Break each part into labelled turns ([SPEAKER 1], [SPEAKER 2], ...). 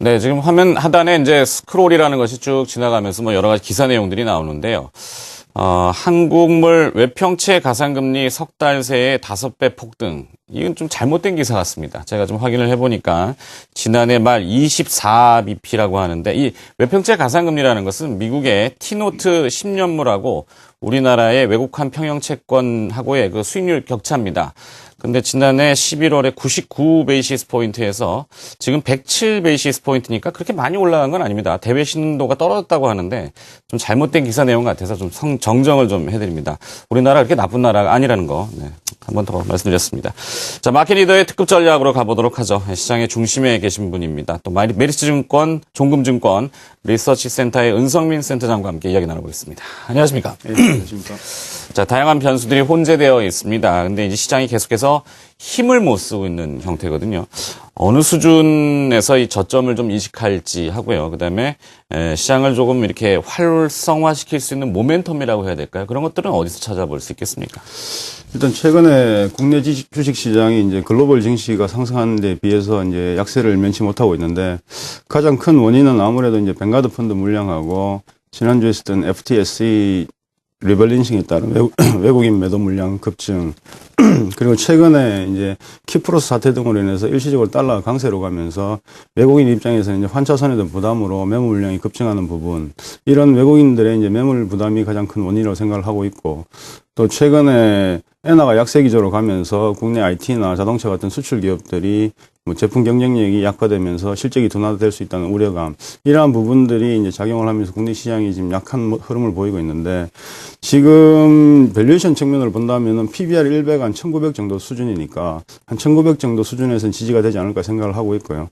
[SPEAKER 1] 네, 지금 화면 하단에 이제 스크롤이라는 것이 쭉 지나가면서 뭐 여러 가지 기사 내용들이 나오는데요. 한국물 외평채 가상금리 석 달 새에 5배 폭등. 이건 좀 잘못된 기사 같습니다. 제가 좀 확인을 해보니까 지난해 말 24bp라고 하는데 이 외평채 가상금리라는 것은 미국의 T노트 10년물하고 우리나라의 외국한 평형채권하고의 그 수익률 격차입니다. 근데 지난해 11월에 99베이시스 포인트에서 지금 107베이시스 포인트니까 그렇게 많이 올라간 건 아닙니다. 대외 신도가 떨어졌다고 하는데 좀 잘못된 기사 내용 같아서 좀 정정을 좀 해드립니다. 우리나라 그렇게 나쁜 나라가 아니라는 거, 네, 한 번 더 말씀드렸습니다. 자, 마켓 리더의 특급 전략으로 가보도록 하죠. 시장의 중심에 계신 분입니다. 또 메리츠증권, 종금증권 리서치 센터의 은성민 센터장과 함께 이야기 나눠보겠습니다. 안녕하십니까?
[SPEAKER 2] 네, 안녕하십니까?
[SPEAKER 1] 자, 다양한 변수들이 혼재되어 있습니다. 근데 이제 시장이 계속해서 힘을 못 쓰고 있는 형태거든요. 어느 수준에서 이 저점을 좀 인식할지 하고요. 그다음에 시장을 조금 이렇게 활성화시킬 수 있는 모멘텀이라고 해야 될까요? 그런 것들은 어디서 찾아볼 수 있겠습니까?
[SPEAKER 2] 일단 최근에 국내 주식 시장이 이제 글로벌 증시가 상승하는 데 비해서 이제 약세를 면치 못하고 있는데 가장 큰 원인은 아무래도 이제 뱅가드 펀드 물량하고 지난주에 있었던 FTSE 리밸런싱에 따른 외국인 매도 물량 급증 그리고 최근에 이제 키프로스 사태 등으로 인해서 일시적으로 달러가 강세로 가면서 외국인 입장에서는 이제 환차선에 대한 부담으로 매물 물량이 급증하는 부분 이런 외국인들의 이제 매물 부담이 가장 큰 원인이라고 생각을 하고 있고 또 최근에 엔화가 약세 기조로 가면서 국내 IT나 자동차 같은 수출 기업들이 뭐 제품 경쟁력이 약화되면서 실적이 둔화될 수 있다는 우려감 이러한 부분들이 이제 작용을 하면서 국내 시장이 지금 약한 흐름을 보이고 있는데 지금 밸류에이션 측면으로 본다면은 PBR 100 한 1900 정도 수준이니까 한 1900 정도 수준에서는 지지가 되지 않을까 생각을 하고 있고요.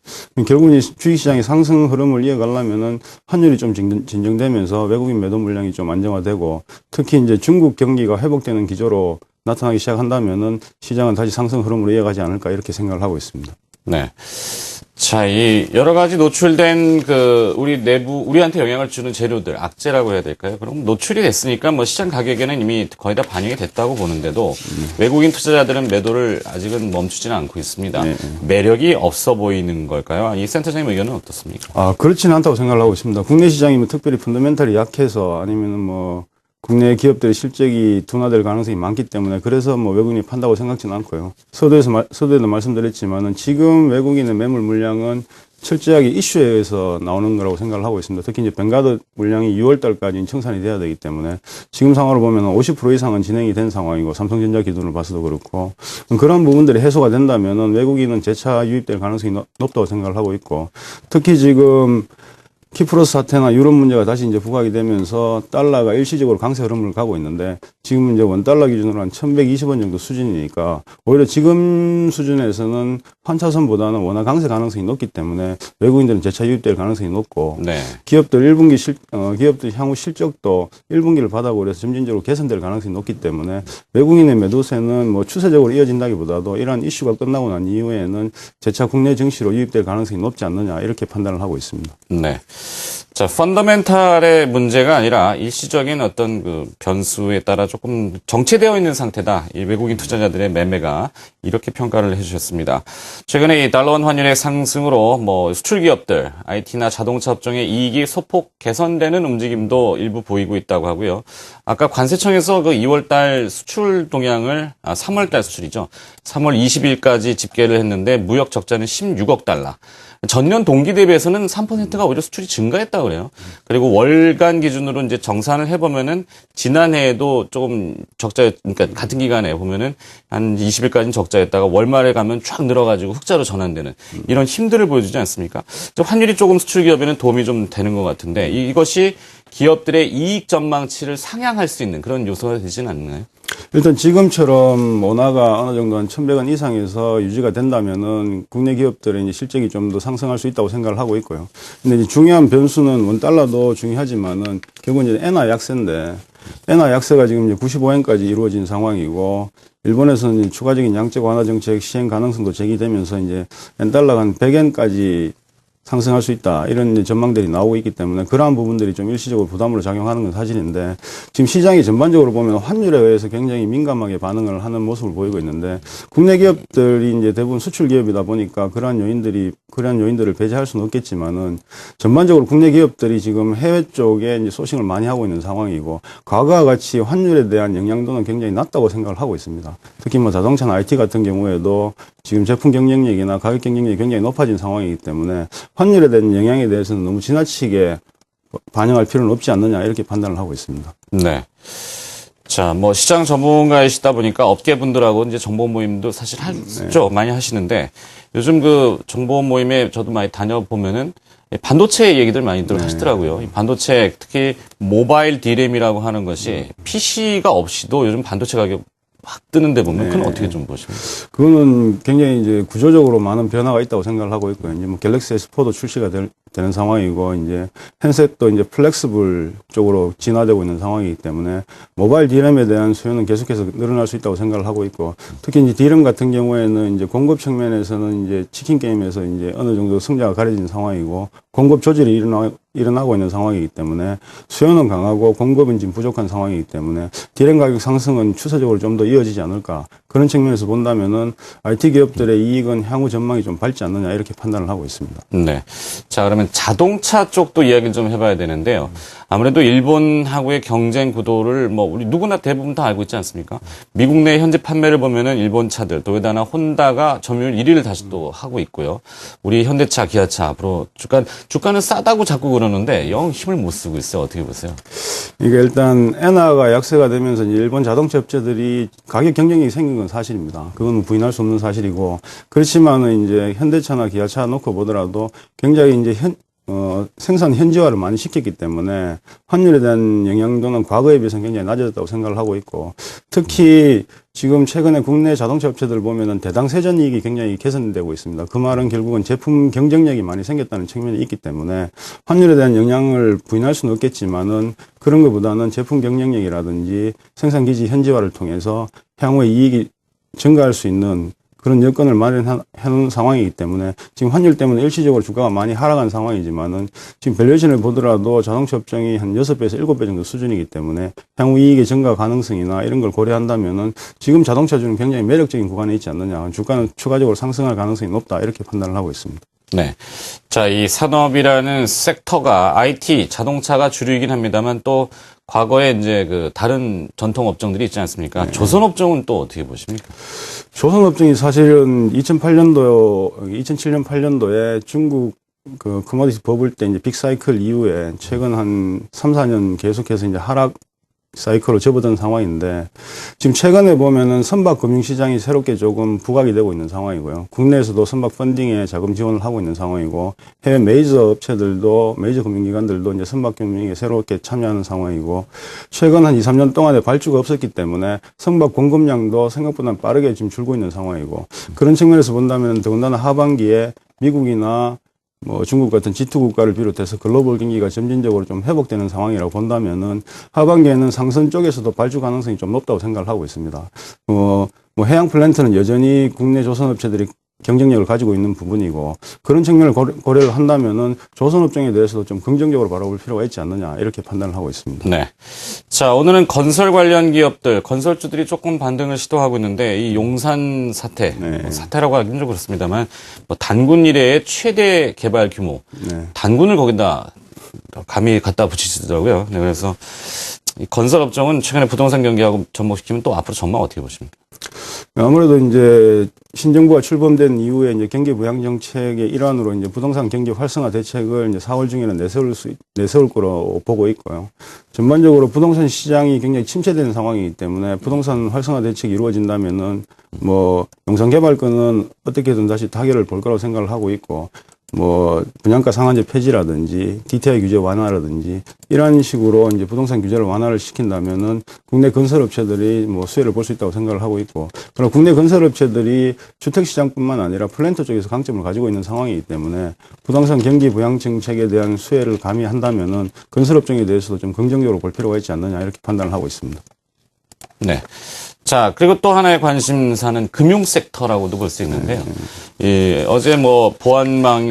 [SPEAKER 2] 결국 이 주식시장의 상승 흐름을 이어가려면은 환율이 좀 진정되면서 외국인 매도 물량이 좀 안정화되고 특히 이제 중국 경기가 회복되는 기조로 나타나기 시작한다면은 시장은 다시 상승 흐름으로 이어가지 않을까 이렇게 생각을 하고 있습니다.
[SPEAKER 1] 네. 자, 이 여러 가지 노출된 우리한테 영향을 주는 재료들, 악재라고 해야 될까요? 그럼 노출이 됐으니까 뭐 시장 가격에는 이미 거의 다 반영이 됐다고 보는데도 외국인 투자자들은 매도를 아직은 멈추지는 않고 있습니다.
[SPEAKER 2] 네.
[SPEAKER 1] 매력이 없어 보이는 걸까요? 이 센터장님 의견은 어떻습니까?
[SPEAKER 2] 그렇지는 않다고 생각을 하고 있습니다. 국내 시장이 뭐 특별히 펀더멘탈이 약해서 아니면은 뭐 국내 기업들의 실적이 둔화될 가능성이 많기 때문에 그래서 뭐 외국인이 판다고 생각지는 않고요. 서두에도 말씀드렸지만은 지금 외국인의 매물 물량은 철저하게 이슈에 의해서 나오는 거라고 생각을 하고 있습니다. 특히 이제 뱅가드 물량이 6월 달까지 청산이 돼야 되기 때문에 지금 상황으로 보면 50% 이상은 진행이 된 상황이고 삼성전자 기준으로 봐서도 그렇고 그런 부분들이 해소가 된다면은 외국인은 재차 유입될 가능성이 높다고 생각을 하고 있고 특히 지금 키프로스 사태나 유럽 문제가 다시 이제 부각이 되면서 달러가 일시적으로 강세 흐름을 가고 있는데 지금 이제 원달러 기준으로 한 1120원 정도 수준이니까 오히려 지금 수준에서는 환차선보다는 워낙 강세 가능성이 높기 때문에 외국인들은 재차 유입될 가능성이 높고
[SPEAKER 1] 네.
[SPEAKER 2] 기업들 기업들 향후 실적도 1분기를 바닥으로 해서 점진적으로 개선될 가능성이 높기 때문에 외국인의 매도세는 뭐 추세적으로 이어진다기보다도 이러한 이슈가 끝나고 난 이후에는 재차 국내 증시로 유입될 가능성이 높지 않느냐 이렇게 판단을 하고 있습니다.
[SPEAKER 1] 네. 자, 펀더멘탈의 문제가 아니라 일시적인 어떤 그 변수에 따라 조금 정체되어 있는 상태다. 이 외국인 투자자들의 매매가 이렇게 평가를 해주셨습니다. 최근에 이 달러원 환율의 상승으로 뭐 수출 기업들, IT나 자동차 업종의 이익이 소폭 개선되는 움직임도 일부 보이고 있다고 하고요. 아까 관세청에서 그 2월달 수출 동향을 3월달 수출이죠. 3월 20일까지 집계를 했는데 무역 적자는 16억 달러. 전년 동기 대비해서는 3%가 오히려 수출이 증가했다고 그래요. 그리고 월간 기준으로 이제 정산을 해보면은 지난해에도 조금 그러니까 같은 기간에 보면은 한 20일까지는 적자였다가 월말에 가면 쫙 늘어가지고 흑자로 전환되는 이런 힘들을 보여주지 않습니까? 환율이 조금 수출 기업에는 도움이 좀 되는 것 같은데 이것이 기업들의 이익 전망치를 상향할 수 있는 그런 요소가 되지는 않나요?
[SPEAKER 2] 일단 지금처럼 원화가 어느 정도 한 1,100원 이상에서 유지가 된다면은 국내 기업들의 이제 실적이 좀 더 상승할 수 있다고 생각을 하고 있고요. 근데 이제 중요한 변수는 원달러도 중요하지만은 결국은 이제 엔화 약세인데 엔화 약세가 지금 이제 95엔까지 이루어진 상황이고 일본에서는 추가적인 양적 완화 정책 시행 가능성도 제기되면서 이제 엔달러가 한 100엔까지 상승할 수 있다. 이런 이제 전망들이 나오고 있기 때문에 그러한 부분들이 좀 일시적으로 부담으로 작용하는 건 사실인데 지금 시장이 전반적으로 보면 환율에 의해서 굉장히 민감하게 반응을 하는 모습을 보이고 있는데 국내 기업들이 이제 대부분 수출 기업이다 보니까 그러한 요인들을 배제할 수는 없겠지만은 전반적으로 국내 기업들이 지금 해외 쪽에 이제 소싱을 많이 하고 있는 상황이고 과거와 같이 환율에 대한 영향도는 굉장히 낮다고 생각을 하고 있습니다. 특히 뭐 자동차나 IT 같은 경우에도 지금 제품 경쟁력이나 가격 경쟁력이 굉장히 높아진 상황이기 때문에 환율에 대한 영향에 대해서는 너무 지나치게 반영할 필요는 없지 않느냐 이렇게 판단을 하고 있습니다.
[SPEAKER 1] 네. 자, 뭐 시장 전문가이시다 보니까 업계분들하고 이제 정보 모임도 사실 하죠. 많이 하시는데 요즘 그 정보 모임에 저도 많이 다녀보면은 반도체 얘기들 많이들 하시더라고요. 이 반도체 특히 모바일 D램이라고 하는 것이 PC가 없이도 요즘 반도체 가격 확 뜨는데 보면 그건 어떻게 좀 보십니까?
[SPEAKER 2] 그거는 굉장히 이제 구조적으로 많은 변화가 있다고 생각을 하고 있고요. 이제 뭐 갤럭시 S4도 출시가 되는 상황이고 이제 핸셋도 이제 플렉스블 쪽으로 진화되고 있는 상황이기 때문에 모바일 D램에 대한 수요는 계속해서 늘어날 수 있다고 생각을 하고 있고 특히 이제 D램 같은 경우에는 이제 공급 측면에서는 이제 치킨 게임에서 이제 어느 정도 승자가 가려진 상황이고 공급 조절이 일어나고 있는 상황이기 때문에 수요는 강하고 공급은 지금 부족한 상황이기 때문에 D램 가격 상승은 추세적으로 좀 더 이어지지 않을까 그런 측면에서 본다면은 IT 기업들의 이익은 향후 전망이 좀 밝지 않느냐 이렇게 판단을 하고 있습니다.
[SPEAKER 1] 네. 자, 그러면 자동차 쪽도 이야기를 좀 해봐야 되는데요. 아무래도 일본하고의 경쟁 구도를 뭐 우리 누구나 대부분 다 알고 있지 않습니까? 미국 내 현재 판매를 보면은 일본 차들, 도요타나 혼다가 점유율 1위를 다시 또 하고 있고요. 우리 현대차, 기아차 앞으로 주가는 싸다고 자꾸 그러는데 영 힘을 못 쓰고 있어요. 어떻게 보세요?
[SPEAKER 2] 이게 일단 엔화가 약세가 되면서 이제 일본 자동차 업체들이 가격 경쟁력이 생긴 건 사실입니다. 그건 부인할 수 없는 사실이고 그렇지만은 이제 현대차나 기아차 놓고 보더라도 굉장히 이제 생산 현지화를 많이 시켰기 때문에 환율에 대한 영향도는 과거에 비해서는 굉장히 낮아졌다고 생각을 하고 있고 특히 지금 최근에 국내 자동차 업체들 보면은 대당 세전 이익이 굉장히 개선되고 있습니다. 그 말은 결국은 제품 경쟁력이 많이 생겼다는 측면이 있기 때문에 환율에 대한 영향을 부인할 수는 없겠지만은 그런 것보다는 제품 경쟁력이라든지 생산기지 현지화를 통해서 향후에 이익이 증가할 수 있는 그런 여건을 마련하는 상황이기 때문에 지금 환율 때문에 일시적으로 주가가 많이 하락한 상황이지만은 지금 밸류에이션을 보더라도 자동차 업종이 한 6배에서 7배 정도 수준이기 때문에 향후 이익의 증가 가능성이나 이런 걸 고려한다면은 지금 자동차주는 굉장히 매력적인 구간에 있지 않느냐. 주가는 추가적으로 상승할 가능성이 높다. 이렇게 판단을 하고 있습니다.
[SPEAKER 1] 네. 자, 이 산업이라는 섹터가 IT, 자동차가 주류이긴 합니다만 또 과거에 이제 그 다른 전통 업종들이 있지 않습니까? 조선 업종은 또 어떻게 보십니까?
[SPEAKER 2] 조선 업종이 사실은 2007년 8년도에 중국 그 커머디티 버블 때 이제 빅사이클 이후에 최근 한 3, 4년 계속해서 이제 하락 사이클로 접어든 상황인데 지금 최근에 보면은 선박 금융시장이 새롭게 조금 부각이 되고 있는 상황이고요. 국내에서도 선박 펀딩에 자금 지원을 하고 있는 상황이고 해외 메이저 업체들도 메이저 금융기관들도 이제 선박 금융에 새롭게 참여하는 상황이고 최근 한 2, 3년 동안에 발주가 없었기 때문에 선박 공급량도 생각보다 빠르게 지금 줄고 있는 상황이고 그런 측면에서 본다면 더군다나 하반기에 미국이나 뭐 중국 같은 G2 국가를 비롯해서 글로벌 경기가 점진적으로 좀 회복되는 상황이라고 본다면은 하반기에는 상선 쪽에서도 발주 가능성이 좀 높다고 생각을 하고 있습니다. 뭐 해양 플랜트는 여전히 국내 조선업체들이 경쟁력을 가지고 있는 부분이고 그런 측면을 고려를 한다면은 조선업종에 대해서도 좀 긍정적으로 바라볼 필요가 있지 않느냐 이렇게 판단을 하고 있습니다.
[SPEAKER 1] 네. 자, 오늘은 건설 관련 기업들, 건설주들이 조금 반등을 시도하고 있는데 이 용산 사태, 뭐 사태라고 하기는 좀 그렇습니다만 뭐 단군 이래의 최대 개발 규모, 단군을 거기다 감히 갖다 붙이시더라고요. 네, 그래서 이 건설 업종은 최근에 부동산 경기하고 접목시키면 또 앞으로 전망 어떻게 보십니까?
[SPEAKER 2] 아무래도 이제 신정부가 출범된 이후에 이제 경기 부양 정책의 일환으로 이제 부동산 경기 활성화 대책을 이제 4월 중에는 내세울 거로 보고 있고요. 전반적으로 부동산 시장이 굉장히 침체되는 상황이기 때문에 부동산 활성화 대책이 이루어진다면은 뭐 용산개발권은 어떻게든 다시 타결을 볼 거라고 생각을 하고 있고 뭐 분양가 상한제 폐지라든지 DTI 규제 완화라든지 이런 식으로 이제 부동산 규제를 완화를 시킨다면은 국내 건설업체들이 뭐 수혜를 볼 수 있다고 생각을 하고 있고 그리고 국내 건설업체들이 주택시장뿐만 아니라 플랜터 쪽에서 강점을 가지고 있는 상황이기 때문에 부동산 경기 부양 정책에 대한 수혜를 가미한다면은 건설업종에 대해서도 좀 긍정적으로 볼 필요가 있지 않느냐 이렇게 판단을 하고 있습니다.
[SPEAKER 1] 네. 자, 그리고 또 하나의 관심사는 금융 섹터라고도 볼 수 있는데요. 어제 뭐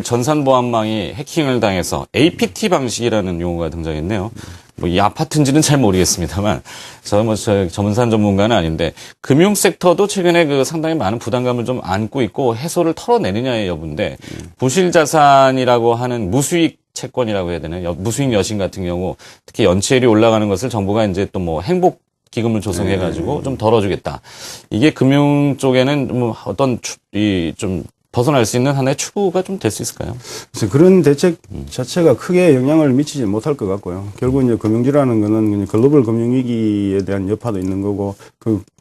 [SPEAKER 1] 전산 보안망이 해킹을 당해서 APT 방식이라는 용어가 등장했네요. 뭐 이 아파트인지는 잘 모르겠습니다만, 저 전산 전문가는 아닌데, 금융 섹터도 최근에 그 상당히 많은 부담감을 좀 안고 있고 해소를 털어내느냐의 여부인데, 부실 자산이라고 하는 무수익 채권이라고 해야 되나요? 무수익 여신 같은 경우, 특히 연체율이 올라가는 것을 정부가 이제 또 뭐 행복 기금을 조성해가지고 좀 덜어주겠다. 이게 금융 쪽에는 뭐 어떤 좀 벗어날 수 있는 하나의 추구가 좀 될 수 있을까요?
[SPEAKER 2] 그래서 그런 대책 자체가 크게 영향을 미치지 못할 것 같고요. 결국 이제 금융주라는 거는 그냥 글로벌 금융위기에 대한 여파도 있는 거고,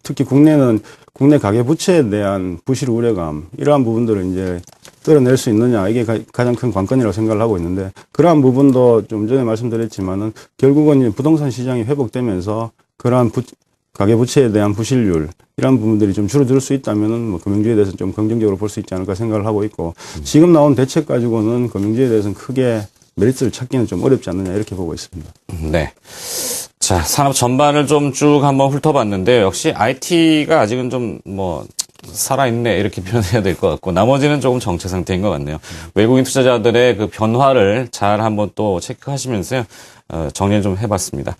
[SPEAKER 2] 특히 국내는 국내 가계부채에 대한 부실 우려감, 이러한 부분들을 이제 떨어낼 수 있느냐, 이게 가장 큰 관건이라고 생각을 하고 있는데, 그러한 부분도 좀 전에 말씀드렸지만은 결국은 이제 부동산 시장이 회복되면서 그러한 가계부채에 대한 부실률, 이런 부분들이 좀 줄어들 수 있다면은 뭐 금융주에 대해서는 좀 긍정적으로 볼 수 있지 않을까 생각을 하고 있고, 지금 나온 대책 가지고는 금융주에 대해서는 크게 메리트를 찾기는 좀 어렵지 않느냐, 이렇게 보고 있습니다.
[SPEAKER 1] 네. 자, 산업 전반을 좀 쭉 한번 훑어봤는데, 역시 IT가 아직은 좀 살아있네, 이렇게 표현해야 될 것 같고, 나머지는 조금 정체 상태인 것 같네요. 외국인 투자자들의 그 변화를 잘 한번 또 체크하시면서요, 정리를 좀 해봤습니다.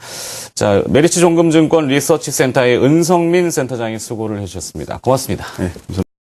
[SPEAKER 1] 자, 메리츠 종금증권 리서치 센터의 은성민 센터장이 수고를 해주셨습니다. 고맙습니다.
[SPEAKER 2] 네,